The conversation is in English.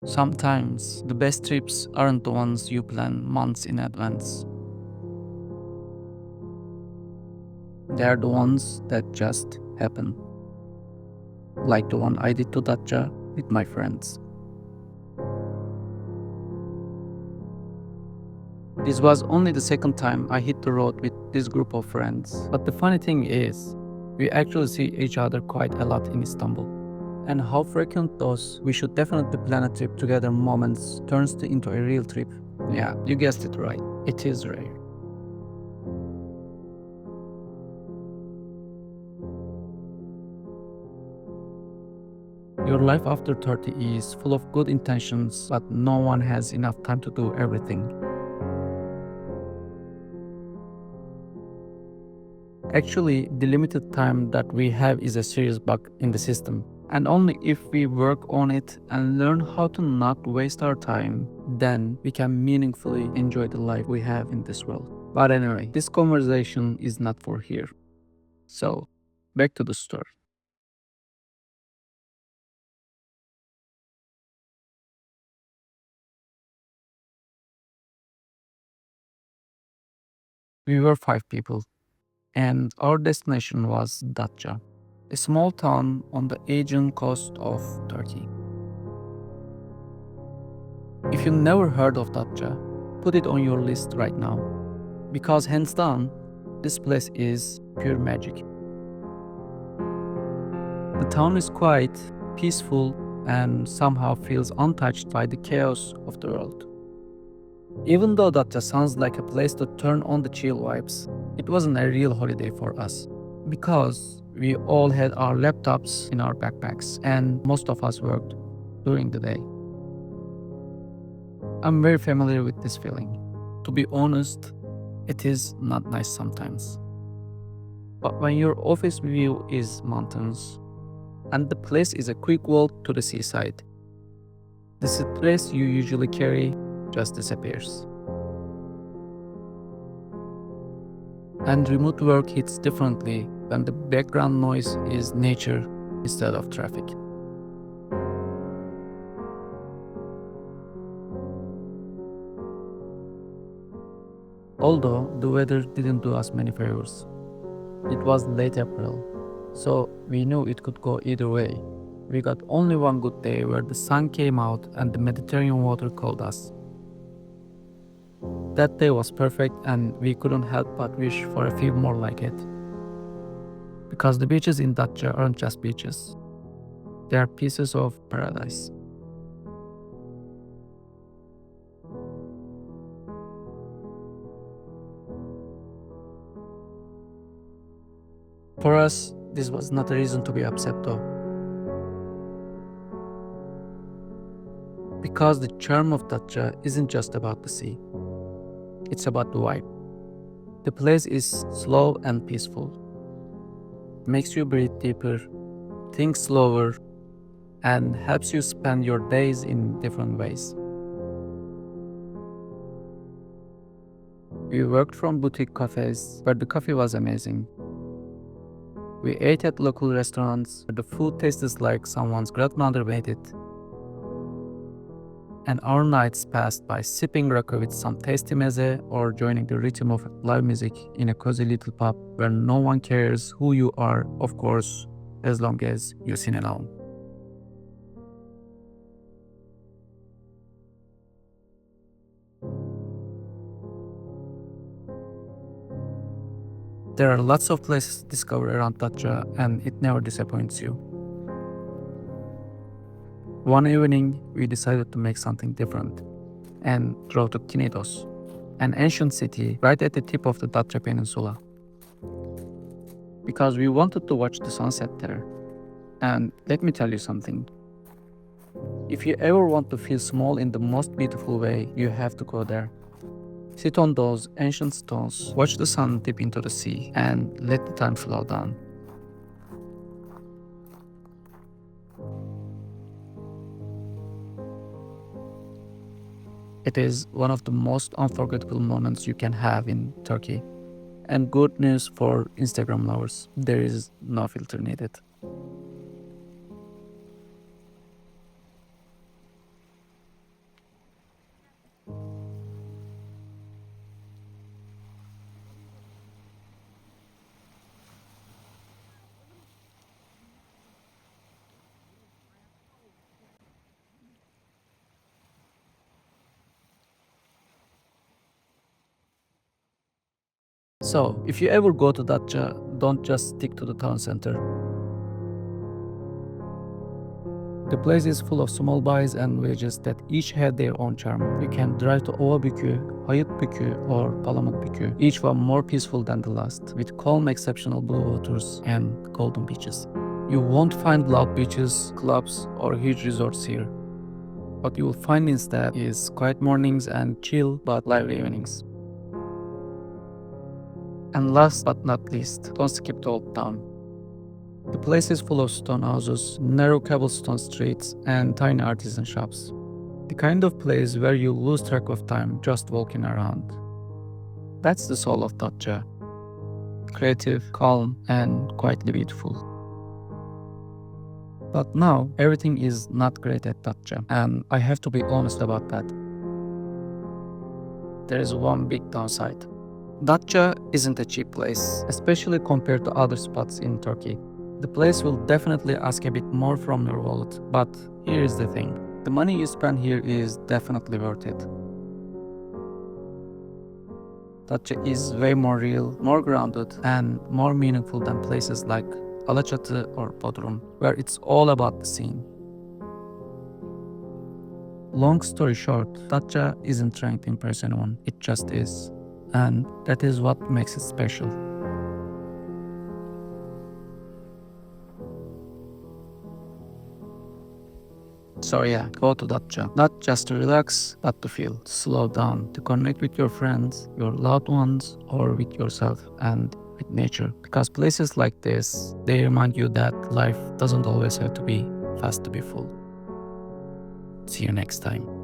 Sometimes the best trips aren't the ones you plan months in advance. They are the ones that just happen, like the one I did to Datça with my friends. This was only the second time I hit the road with this group of friends. But the funny thing is, we actually see each other quite a lot in Istanbul. And how frequent those "we should definitely plan a trip together" moments turns into a real trip. Yeah, you guessed it right. It is rare. Your life after 30 is full of good intentions, but no one has enough time to do everything. Actually, the limited time that we have is a serious bug in the system. And only if we work on it and learn how to not waste our time, then we can meaningfully enjoy the life we have in this world. But anyway, this conversation is not for here. So, back to the story. We were 5 people, and our destination was Datça, a small town on the Aegean coast of Turkey. If you never heard of Datça, put it on your list right now, because hands down, this place is pure magic. The town is quiet, peaceful, and somehow feels untouched by the chaos of the world. Even though Datça sounds like a place to turn on the chill vibes, it wasn't a real holiday for us, because we all had our laptops in our backpacks and most of us worked during the day. I'm very familiar with this feeling. To be honest, it is not nice sometimes. But when your office view is mountains and the place is a quick walk to the seaside, the stress you usually carry just disappears. And remote work hits differently when the background noise is nature instead of traffic. Although the weather didn't do us many favors. It was late April, so we knew it could go either way. We got only one good day where the sun came out and the Mediterranean water called us. That day was perfect and we couldn't help but wish for a few more like it. Because the beaches in Datça aren't just beaches, they are pieces of paradise. For us, this was not a reason to be upset though. Because the charm of Datça isn't just about the sea, it's about the vibe. The place is slow and peaceful, makes you breathe deeper, think slower, and helps you spend your days in different ways. We worked from boutique cafes where the coffee was amazing. We ate at local restaurants where the food tasted like someone's grandmother made it. And our nights passed by sipping rakı with some tasty meze or joining the rhythm of live music in a cozy little pub where no one cares who you are, of course, as long as you sing along. There are lots of places to discover around Datça and it never disappoints you. One evening, we decided to make something different and drove to Knidos, an ancient city right at the tip of the Datça Peninsula. Because we wanted to watch the sunset there. And let me tell you something. If you ever want to feel small in the most beautiful way, you have to go there. Sit on those ancient stones, watch the sun dip into the sea, and let the time slow down. It is one of the most unforgettable moments you can have in Turkey. And good news for Instagram lovers, there is no filter needed. So, if you ever go to Datça, don't just stick to the town center. The place is full of small bays and villages that each have their own charm. You can drive to Ovabükü, Hayıtbükü, or Palamutbükü, each one more peaceful than the last, with calm, exceptional blue waters and golden beaches. You won't find loud beaches, clubs, or huge resorts here. What you will find instead is quiet mornings and chill but lively evenings. And last but not least, don't skip the old town. The place is full of stone houses, narrow cobblestone streets, and tiny artisan shops. The kind of place where you lose track of time just walking around. That's the soul of Datça. Creative, calm, and quietly beautiful. But now, everything is not great at Datça, and I have to be honest about that. There is one big downside. Datça isn't a cheap place, especially compared to other spots in Turkey. The place will definitely ask a bit more from your wallet, but here is the thing. The money you spend here is definitely worth it. Datça is way more real, more grounded, and more meaningful than places like Alaçatı or Bodrum, where it's all about the scene. Long story short, Datça isn't trying to impress anyone, it just is. And that is what makes it special. So yeah, go to Datça. Not just to relax, but to feel, to slow down, to connect with your friends, your loved ones, or with yourself and with nature. Because places like this, they remind you that life doesn't always have to be fast to be full. See you next time.